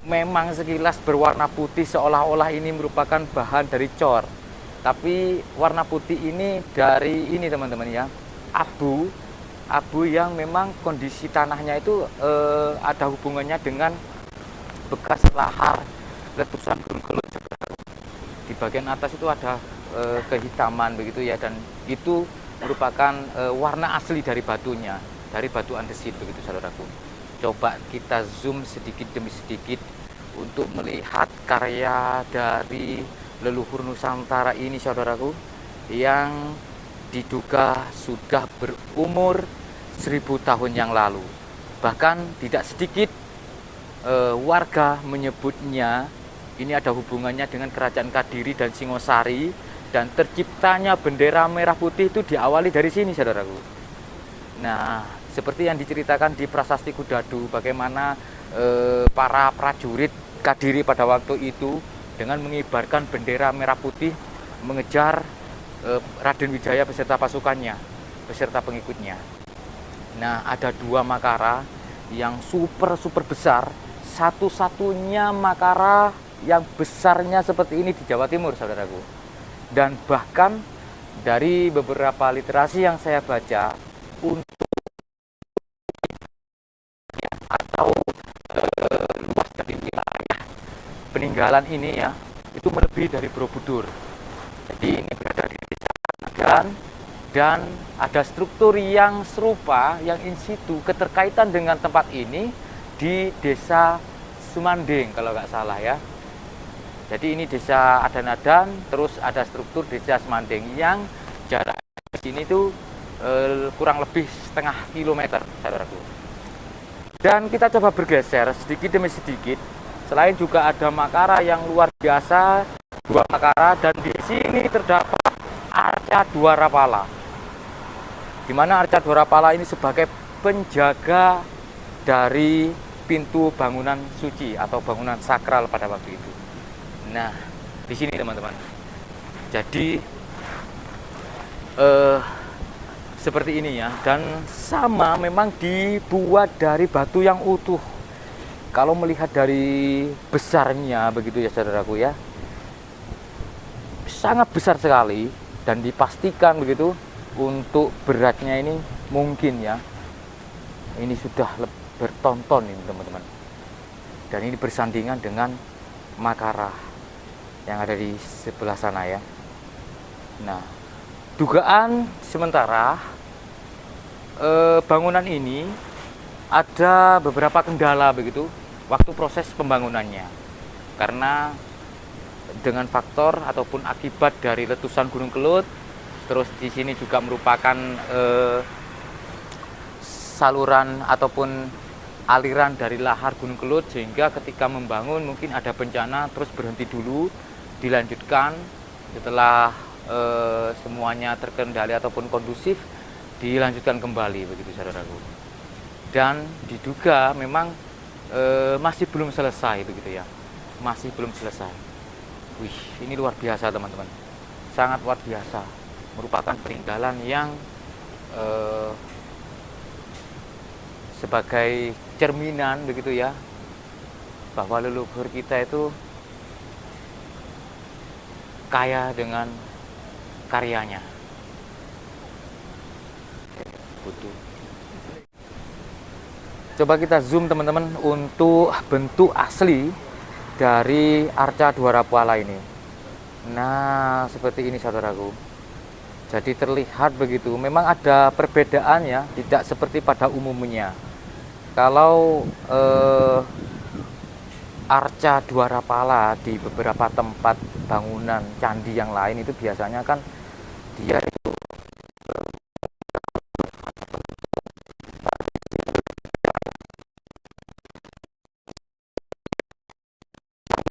memang sekilas berwarna putih seolah-olah ini merupakan bahan dari cor. Tapi warna putih ini dari ini teman-teman ya, abu yang memang kondisi tanahnya itu ada hubungannya dengan bekas lahar letusan Gunung Kelut. Di bagian atas itu ada kehitaman begitu ya, dan itu merupakan warna asli dari batunya, dari batu andesit begitu saudaraku. Coba kita zoom sedikit demi sedikit untuk melihat karya dari leluhur Nusantara ini saudaraku, yang diduga sudah berumur 1000 tahun yang lalu. Bahkan tidak sedikit warga menyebutnya ini ada hubungannya dengan kerajaan Kadiri dan Singosari, dan terciptanya bendera merah putih itu diawali dari sini saudaraku. Nah, seperti yang diceritakan di Prasasti Kudadu, bagaimana para prajurit Kadiri pada waktu itu dengan mengibarkan bendera merah putih mengejar Raden Wijaya beserta pasukannya, beserta pengikutnya. Nah, ada 2 makara yang super besar, satu-satunya makara yang besarnya seperti ini di Jawa Timur saudaraku. Dan bahkan dari beberapa literasi yang saya baca, untuk atau luas dari wilayah peninggalan ini ya, itu melebihi dari Borobudur. Jadi ini berada di desa Nagan, dan ada struktur yang serupa, yang in situ, keterkaitan dengan tempat ini di desa Sumanding kalau nggak salah ya. Jadi ini desa Adan-Adan, terus ada struktur desa Sumanding yang jarak di sini tuh kurang lebih setengah kilometer saudaraku. Dan kita coba bergeser sedikit demi sedikit. Selain juga ada makara yang luar biasa, 2 makara, dan di sini terdapat Arca Dwarapala. Di mana Arca Dwarapala ini sebagai penjaga dari pintu bangunan suci atau bangunan sakral pada waktu itu. Nah, di sini teman-teman. Jadi seperti ini ya, dan sama memang dibuat dari batu yang utuh. Kalau melihat dari besarnya begitu ya saudaraku ya, sangat besar sekali, dan dipastikan begitu untuk beratnya ini mungkin ya, ini sudah bertonton ini teman-teman. Dan ini bersandingan dengan makara yang ada di sebelah sana ya. Nah, dugaan sementara bangunan ini ada beberapa kendala begitu waktu proses pembangunannya, karena dengan faktor ataupun akibat dari letusan Gunung Kelut. Terus di sini juga merupakan saluran ataupun aliran dari lahar Gunung Kelut, sehingga ketika membangun mungkin ada bencana, terus berhenti dulu, dilanjutkan setelah semuanya terkendali ataupun kondusif, dilanjutkan kembali begitu saudaraku. Dan diduga memang masih belum selesai begitu ya, masih belum selesai. Wih, ini luar biasa teman-teman, sangat luar biasa, merupakan peninggalan yang sebagai cerminan begitu ya, bahwa leluhur kita itu kaya dengan karyanya. Coba kita zoom teman-teman untuk bentuk asli dari Arca Dwarapala ini. Nah, seperti ini saudaraku. Jadi terlihat begitu, memang ada perbedaan ya, tidak seperti pada umumnya. Kalau Arca Dwarapala di beberapa tempat bangunan candi yang lain itu biasanya kan dia itu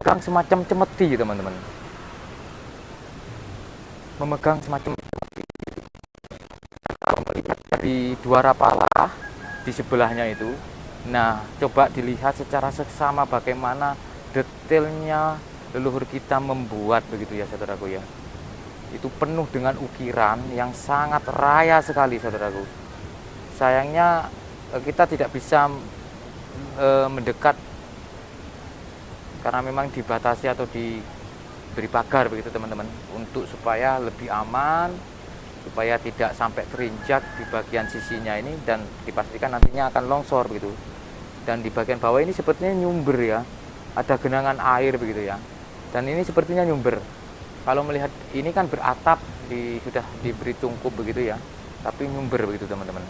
memegang semacam cemeti teman-teman, memegang semacam cemeti. Kalau melihat dari Dwarapala di sebelahnya itu, nah coba dilihat secara seksama bagaimana detailnya leluhur kita membuat begitu ya saudaraku ya. Itu penuh dengan ukiran yang sangat raya sekali saudaraku. Sayangnya kita tidak bisa mendekat karena memang dibatasi atau diberi pagar begitu teman-teman, untuk supaya lebih aman, supaya tidak sampai terinjak di bagian sisinya ini, dan dipastikan nantinya akan longsor begitu. Dan di bagian bawah ini sepertinya nyumber ya, ada genangan air begitu ya, dan ini sepertinya nyumber. Kalau melihat ini kan beratap, sudah diberi tungkup begitu ya, tapi nyumber begitu teman-teman.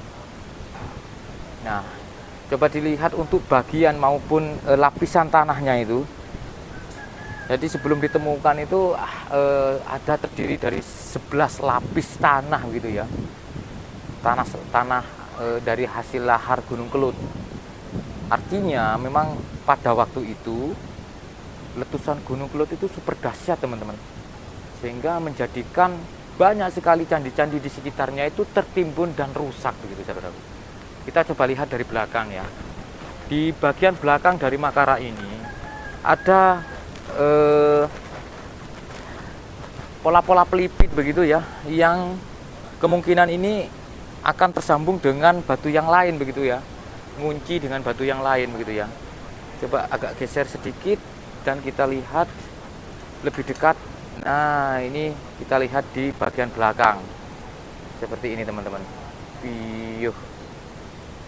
Nah, coba dilihat untuk bagian maupun lapisan tanahnya itu. Jadi sebelum ditemukan itu ada terdiri dari 11 lapis tanah gitu ya. Tanah dari hasil lahar Gunung Kelut. Artinya memang pada waktu itu letusan Gunung Kelut itu super dahsyat teman-teman. Sehingga menjadikan banyak sekali candi-candi di sekitarnya itu tertimbun dan rusak begitu saudara. Kita coba lihat dari belakang ya. Di bagian belakang dari Makara ini ada pola-pola pelipit begitu ya, yang kemungkinan ini akan tersambung dengan batu yang lain begitu ya, ngunci dengan batu yang lain begitu ya. Coba agak geser sedikit dan kita lihat lebih dekat. Nah, ini kita lihat di bagian belakang seperti ini teman-teman.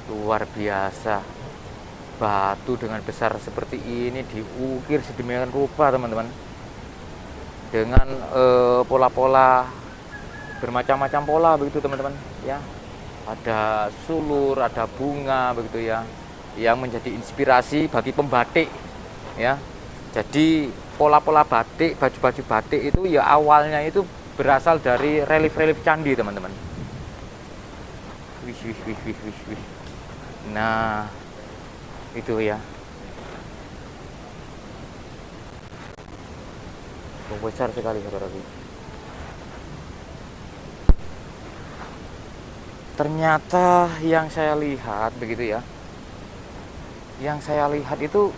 Luar biasa, batu dengan besar seperti ini diukir sedemikian rupa teman-teman, dengan pola-pola bermacam-macam pola begitu teman-teman ya. Ada sulur, ada bunga begitu ya, yang menjadi inspirasi bagi pembatik ya. Jadi pola-pola batik, baju-baju batik itu ya awalnya itu berasal dari relief-relief candi teman-teman. Wih. Nah, itu ya. Besar sekali saudara-saudari. Ternyata yang saya lihat begitu ya. Yang saya lihat itu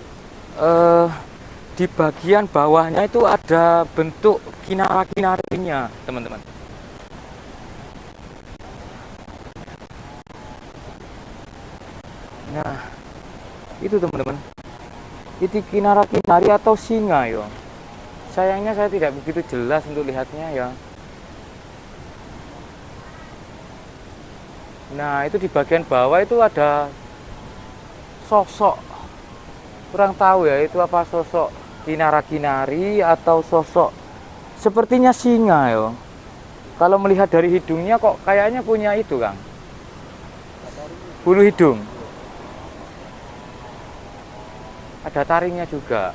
di bagian bawahnya itu ada bentuk kinara-kinarinya, teman-teman. Nah, itu teman-teman, itu kinara-kinari atau singa ya. Sayangnya saya tidak begitu jelas untuk lihatnya ya. Nah, itu di bagian bawah itu ada sosok, kurang tahu ya itu apa, sosok kinara-kinari atau sosok sepertinya singa ya. Kalau melihat dari hidungnya kok kayaknya punya itu Kang, bulu hidung. Ada taringnya juga.